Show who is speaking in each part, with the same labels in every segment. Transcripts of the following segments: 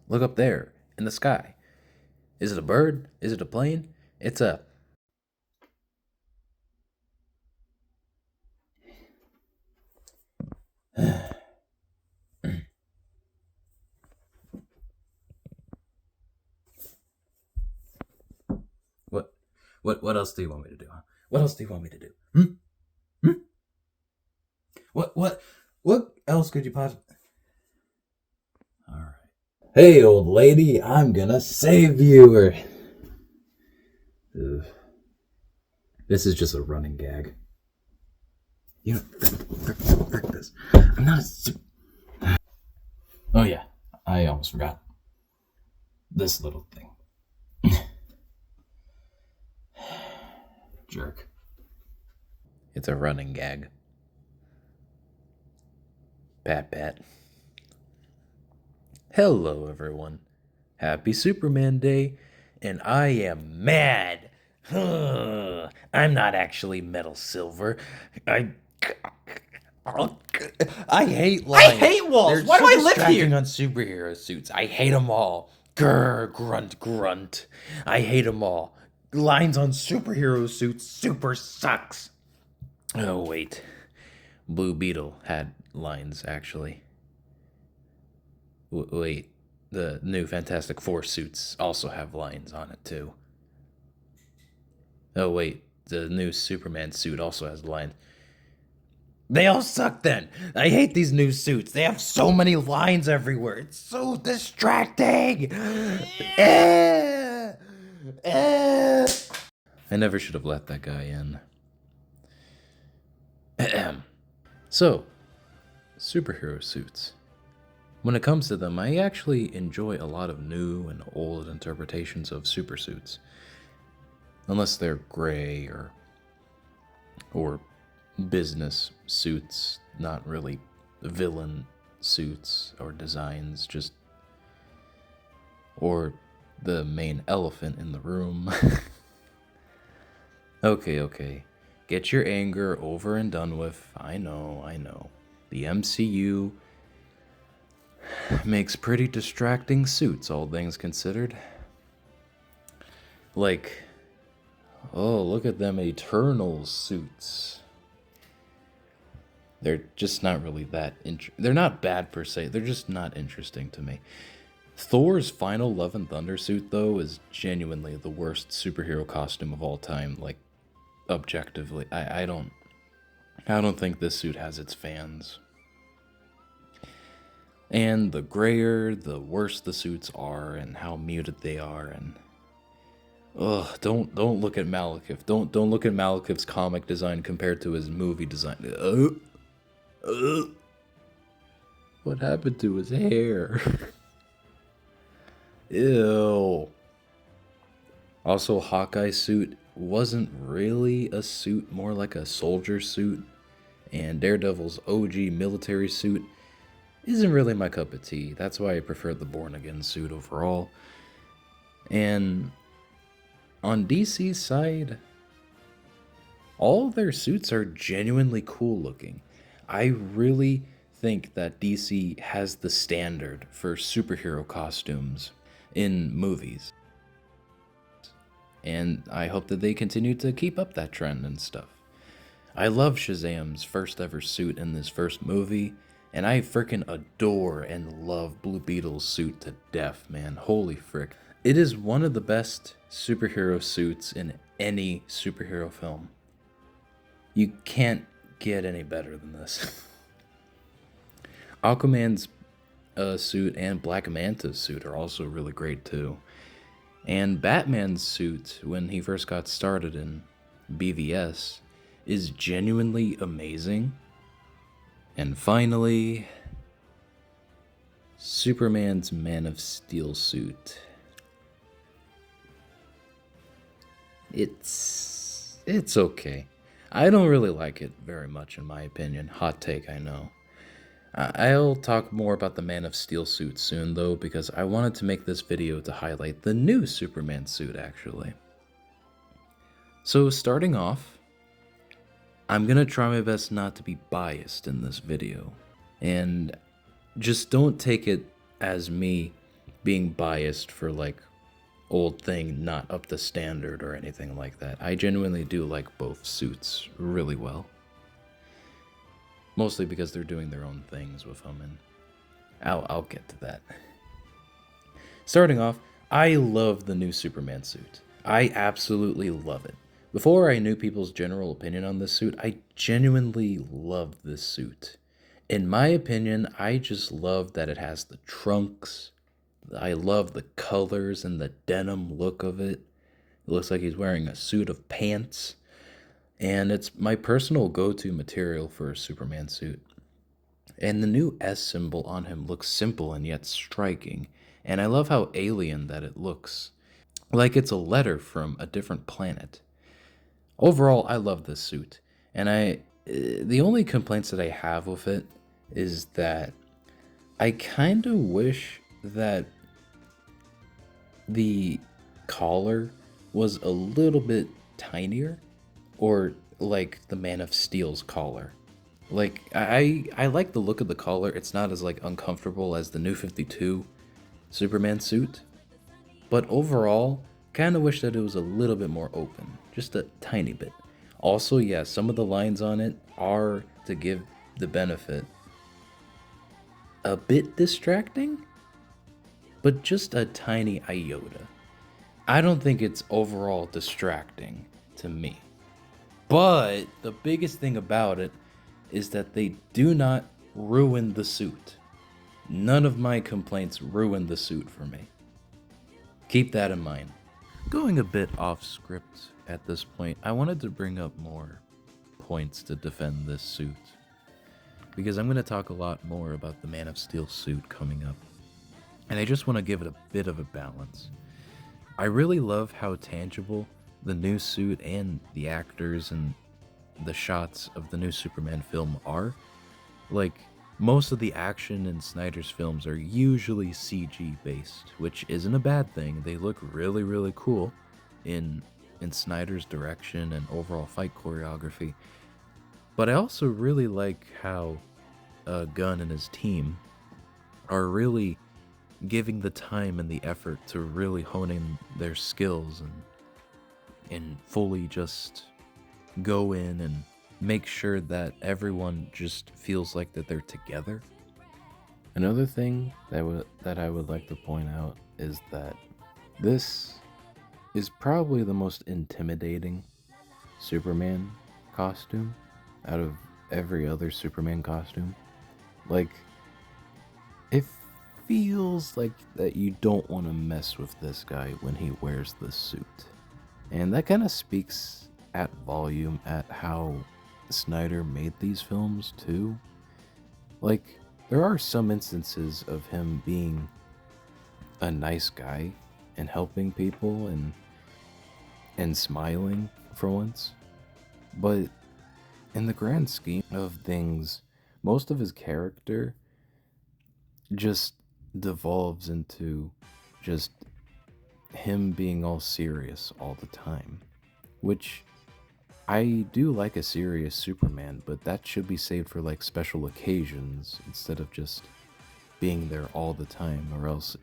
Speaker 1: Look up there, in the sky. Is it a bird? Is it a plane? It's a... What? What else do you want me to do? Huh? What else do you want me to do? Hmm? What else could you possibly... Alright. Hey, old lady, I'm gonna save you, or... Ugh. This is just a running gag. You know, frick this. I'm not a... Oh yeah, I almost forgot. This little thing. Jerk. It's a running gag. Pat pat. Hello, everyone. Happy Superman Day, and I am mad. I'm not actually metal silver. I hate lines.
Speaker 2: I hate walls.
Speaker 1: They're
Speaker 2: Why
Speaker 1: so
Speaker 2: do I live
Speaker 1: distracting
Speaker 2: here?
Speaker 1: on superhero suits. I hate them all. Grr, grunt, grunt. I hate them all. Lines on superhero suits super sucks. Oh, wait. Blue Beetle had lines, actually. Wait. The new Fantastic Four suits also have lines on it, too. Oh, wait. The new Superman suit also has lines. They all suck then. I hate these new suits. They have so many lines everywhere. It's so distracting. I never should have let that guy in. So, superhero suits. When it comes to them, I actually enjoy a lot of new and old interpretations of super suits. Unless they're gray or business suits, not really villain suits or designs, just or the main elephant in the room. Okay. Get your anger over and done with. I know. The MCU makes pretty distracting suits, all things considered. Like, oh, look at them Eternal suits. They're just not really that they're not bad per se. They're just not interesting to me. Thor's final Love and Thunder suit, though, is genuinely the worst superhero costume of all time. Like, objectively, I don't think this suit has its fans. And the grayer, the worse the suits are, and how muted they are, and don't look at Malekith. Don't look at Malekith's comic design compared to his movie design. What happened to his hair? Ew. Also, Hawkeye's suit wasn't really a suit, more like a soldier suit. And Daredevil's OG military suit isn't really my cup of tea. That's why I prefer the Born Again suit overall. And on DC's side, all of their suits are genuinely cool looking. I really think that DC has the standard for superhero costumes in movies. And I hope that they continue to keep up that trend and stuff. I love Shazam's first ever suit in this first movie, and I freaking adore and love Blue Beetle's suit to death, man. Holy frick. It is one of the best superhero suits in any superhero film. You can't get any better than this. Aquaman's suit and Black Manta's suit are also really great too. And Batman's suit, when he first got started in BVS, is genuinely amazing. And finally, Superman's Man of Steel suit. It's okay. I don't really like it very much, in my opinion. Hot take, I know. I'll talk more about the Man of Steel suit soon, though, because I wanted to make this video to highlight the new Superman suit, actually. So, starting off, I'm gonna try my best not to be biased in this video. And just don't take it as me being biased for like old thing not up to standard or anything like that. I genuinely do like both suits really well. Mostly because they're doing their own things with them, and I'll get to that. Starting off, I love the new Superman suit. I absolutely love it. Before I knew people's general opinion on this suit, I genuinely love this suit. In my opinion, I just love that it has the trunks. I love the colors and the denim look of it. It looks like he's wearing a suit of pants. And it's my personal go to material for a Superman suit. And the new S symbol on him looks simple and yet striking. And I love how alien that it looks. Like it's a letter from a different planet. Overall, I love this suit. And the only complaints that I have with it is that I kind of wish that the collar was a little bit tinier, or like the Man of Steel's collar. Like I like the look of the collar. It's not as like uncomfortable as the new 52 Superman suit, but overall, kind of wish that it was a little bit more open, just a tiny bit. Also, yeah, some of the lines on it are, to give the benefit, a bit distracting, but just a tiny iota. I don't think it's overall distracting to me. But the biggest thing about it is that they do not ruin the suit. None of my complaints ruin the suit for me. Keep that in mind. Going a bit off script at this point, I wanted to bring up more points to defend this suit, because I'm going to talk a lot more about the Man of Steel suit coming up, and I just want to give it a bit of a balance. I really love how tangible the new suit and the actors and the shots of the new Superman film are. Like, most of the action in Snyder's films are usually CG based, which isn't a bad thing. They look really, really cool in Snyder's direction and overall fight choreography. But I also really like how Gunn and his team are really giving the time and the effort to really hone in their skills and fully just go in and make sure that everyone just feels like that they're together. Another thing that I would like to point out is that this is probably the most intimidating Superman costume out of every other Superman costume. Like, it feels like that you don't want to mess with this guy when he wears this suit. And that kind of speaks at volume at how Snyder made these films too. Like, there are some instances of him being a nice guy and helping people and smiling for once. But in the grand scheme of things, most of his character just devolves into just him being all serious all the time, which I do like a serious Superman, but that should be saved for like special occasions instead of just being there all the time, or else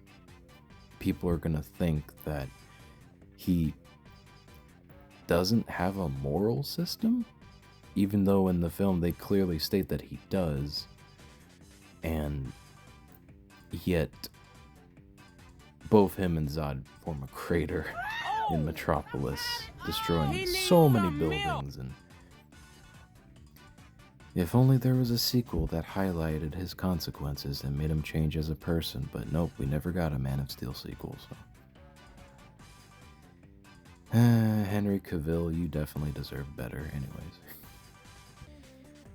Speaker 1: people are gonna think that he doesn't have a moral system, even though in the film they clearly state that he does. And yet both him and Zod form a crater in Metropolis, destroying so many buildings. And if only there was a sequel that highlighted his consequences and made him change as a person, but nope, we never got a Man of Steel sequel, so. Henry Cavill, you definitely deserve better anyways.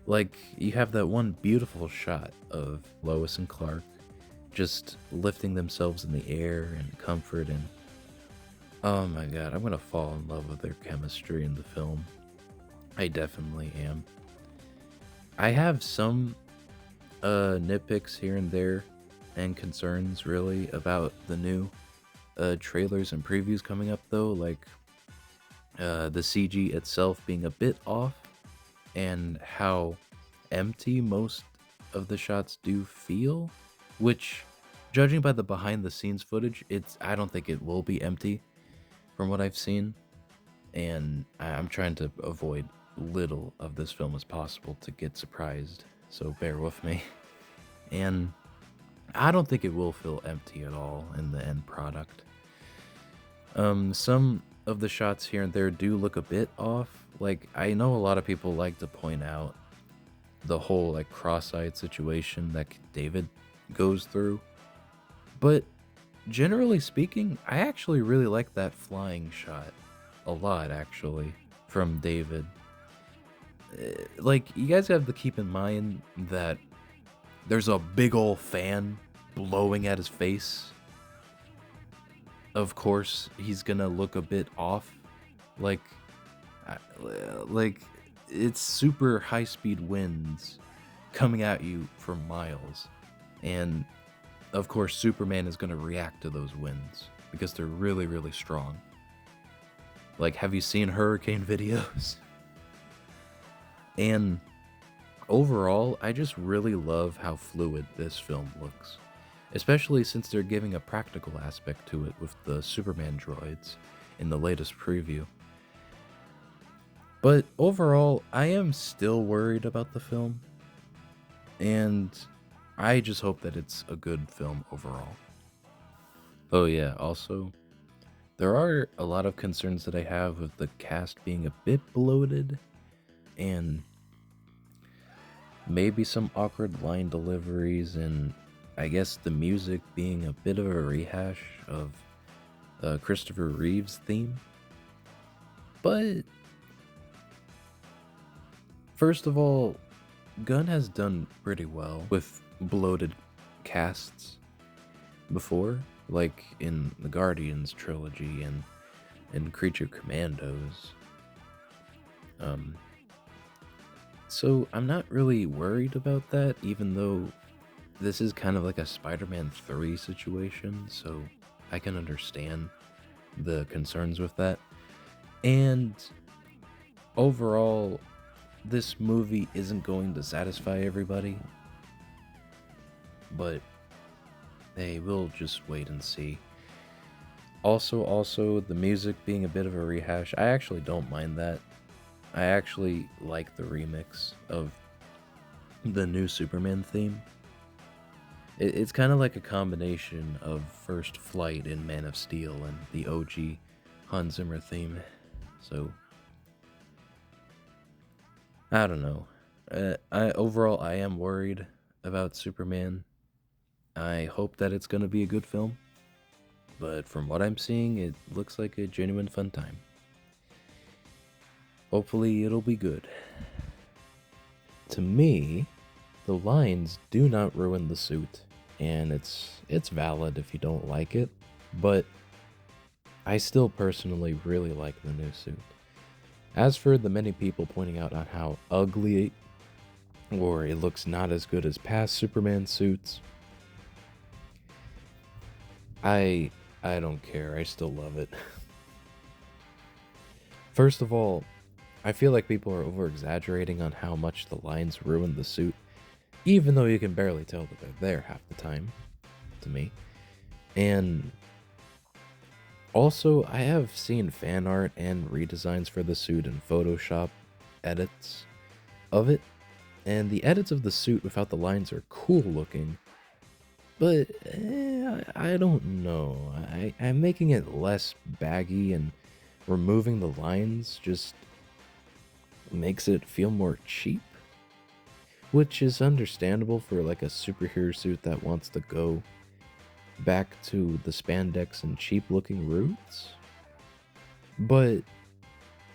Speaker 1: Like, you have that one beautiful shot of Lois and Clark just lifting themselves in the air in comfort, and oh my god, I'm gonna fall in love with their chemistry in the film. I definitely am. I have some nitpicks here and there and concerns really about the new trailers and previews coming up though, like the CG itself being a bit off and how empty most of the shots do feel, which Judging by the behind the scenes footage, I don't think it will be empty from what I've seen, and I'm trying to avoid little of this film as possible to get surprised. So bear with me. And I don't think it will feel empty at all in the end product. Some of the shots here and there do look a bit off. Like, I know a lot of people like to point out the whole like cross-eyed situation that David goes through, but generally speaking, I actually really like that flying shot a lot, actually, from David. Like, you guys have to keep in mind that there's a big old fan blowing at his face. Of course, he's gonna look a bit off. Like, like it's super high-speed winds coming at you for miles, and of course, Superman is gonna react to those winds because they're really, really strong. Like, have you seen hurricane videos? And overall, I just really love how fluid this film looks, especially since they're giving a practical aspect to it with the Superman droids in the latest preview. But overall, I am still worried about the film, and I just hope that it's a good film overall. Oh yeah, also, there are a lot of concerns that I have with the cast being a bit bloated, and maybe some awkward line deliveries, and I guess the music being a bit of a rehash of Christopher Reeve's theme. But first of all, Gunn has done pretty well with bloated casts before, like in the Guardians trilogy and in Creature Commandos. So I'm not really worried about that, even though this is kind of like a Spider-Man 3 situation, so I can understand the concerns with that. And overall, this movie isn't going to satisfy everybody, but hey, we'll just wait and see. Also, the music being a bit of a rehash, I actually don't mind that. I actually like the remix of the new Superman theme. It's kind of like a combination of First Flight in Man of Steel and the OG Hans Zimmer theme. So, I don't know. Overall, I am worried about Superman. I hope that it's going to be a good film, but from what I'm seeing, it looks like a genuine fun time. Hopefully, it'll be good. To me, the lines do not ruin the suit, and it's valid if you don't like it, but I still personally really like the new suit. As for the many people pointing out on how ugly or it looks not as good as past Superman suits, I don't care. I still love it. First of all, I feel like people are over-exaggerating on how much the lines ruin the suit, even though you can barely tell that they're there half the time, to me. And also, I have seen fan art and redesigns for the suit and Photoshop edits of it, and the edits of the suit without the lines are cool looking, but I don't know. I'm making it less baggy, and removing the lines just makes it feel more cheap, which is understandable for like a superhero suit that wants to go back to the spandex and cheap looking roots. But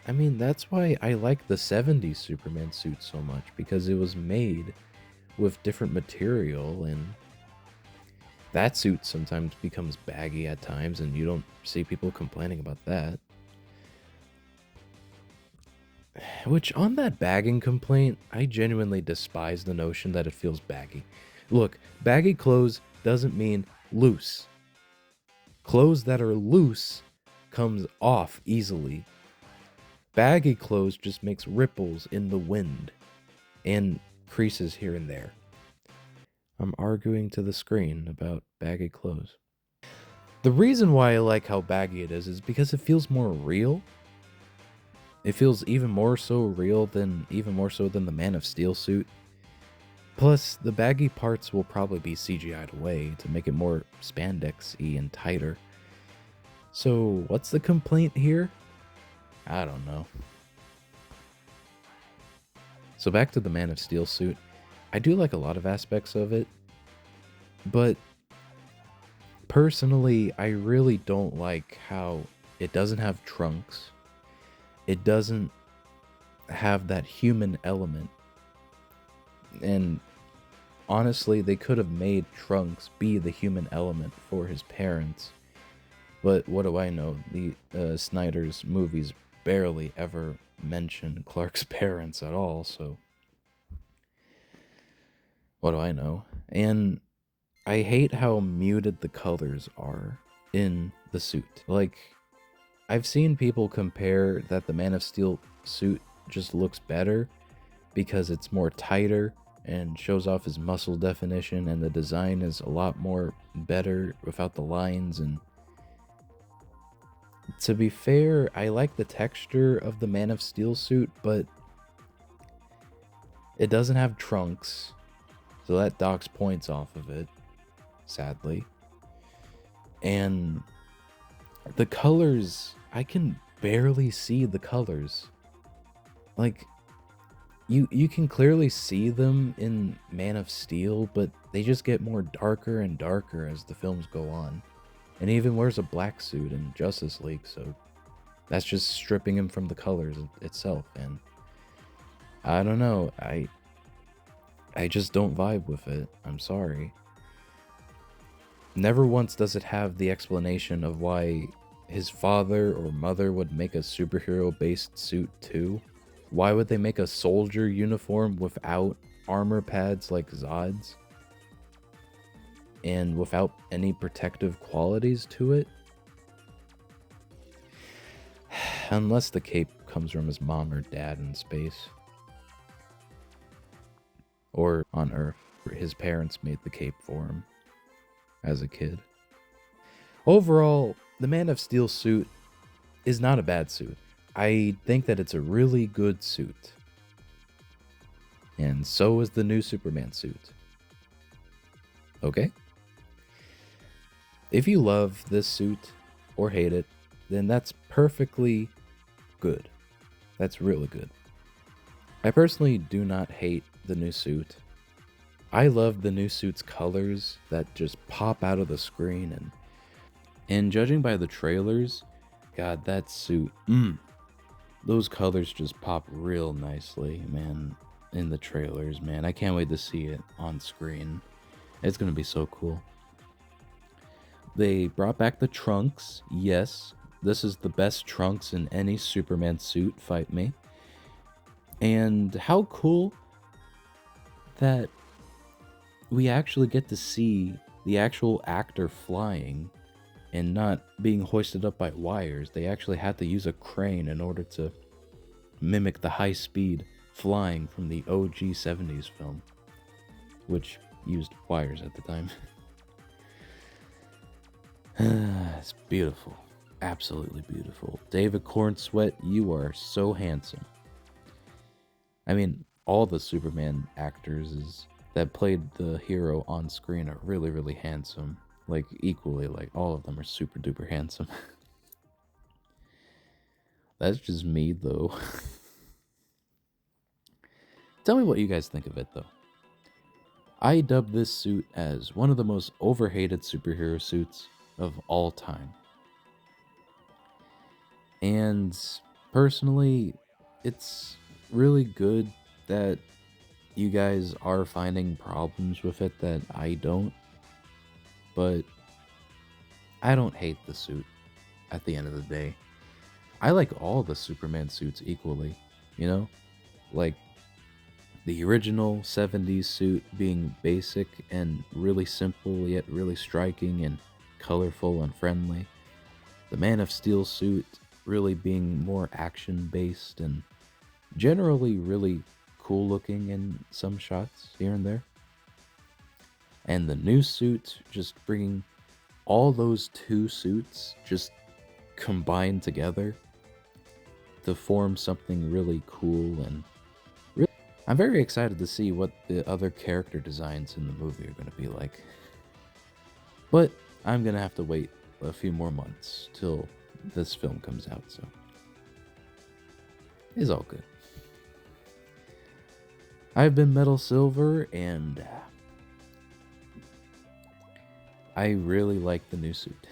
Speaker 1: I mean, that's why I like the 70s Superman suit so much, because it was made with different material, and that suit sometimes becomes baggy at times, and you don't see people complaining about that. Which, on that bagging complaint, I genuinely despise the notion that it feels baggy. Look, baggy clothes doesn't mean loose. Clothes that are loose comes off easily. Baggy clothes just makes ripples in the wind and creases here and there. I'm arguing to the screen about baggy clothes. The reason why I like how baggy it is because it feels more real. It feels even more so than the Man of Steel suit. Plus, the baggy parts will probably be CGI'd away to make it more spandex-y and tighter. So, what's the complaint here? I don't know. So back to the Man of Steel suit. I do like a lot of aspects of it, but personally, I really don't like how it doesn't have trunks. It doesn't have that human element. And honestly, they could have made Trunks be the human element for his parents. But what do I know? The Snyder's movies barely ever mention Clark's parents at all, so what do I know? And I hate how muted the colors are in the suit. Like, I've seen people compare that the Man of Steel suit just looks better because it's more tighter and shows off his muscle definition, and the design is a lot more better without the lines. And to be fair, I like the texture of the Man of Steel suit, but it doesn't have trunks, so that docks points off of it, sadly. And the colors, I can barely see the colors. Like, you can clearly see them in Man of Steel, but they just get more darker and darker as the films go on. And he even wears a black suit in Justice League, so that's just stripping him from the colors itself. And I don't know, I just don't vibe with it. I'm sorry. Never once does it have the explanation of why his father or mother would make a superhero-based suit too. Why would they make a soldier uniform without armor pads like Zod's? And without any protective qualities to it? Unless the cape comes from his mom or dad in space. Or on Earth, where his parents made the cape for him as a kid. Overall, the Man of Steel suit is not a bad suit. I think that it's a really good suit. And so is the new Superman suit. Okay? If you love this suit or hate it, then that's perfectly good. That's really good. I personally do not hate the new suit. I love the new suit's colors that just pop out of the screen, and judging by the trailers, God, that suit, those colors just pop real nicely, man, in the trailers, man. I can't wait to see it on screen. It's gonna be so cool. They brought back the trunks, yes. This is the best trunks in any Superman suit, fight me. And how cool that we actually get to see the actual actor flying and not being hoisted up by wires. They actually had to use a crane in order to mimic the high speed flying from the OG 70s film, which used wires at the time. It's beautiful. Absolutely beautiful. David Cornsweet, you are so handsome. I mean, all the Superman actors that played the hero on screen are really, really handsome. Like, equally, like, all of them are super duper handsome. That's just me, though. Tell me what you guys think of it, though. I dub this suit as one of the most overhated superhero suits of all time. And personally, it's really good that you guys are finding problems with it that I don't. But I don't hate the suit at the end of the day. I like all the Superman suits equally, you know? Like the original 70s suit being basic and really simple yet really striking and colorful and friendly. The Man of Steel suit really being more action based and generally really cool looking in some shots here and there. And the new suit, just bringing all those two suits just combined together to form something really cool and really. I'm very excited to see what the other character designs in the movie are going to be like. But I'm going to have to wait a few more months till this film comes out, so it's all good. I've been Metal Silver, and I really like the new suit.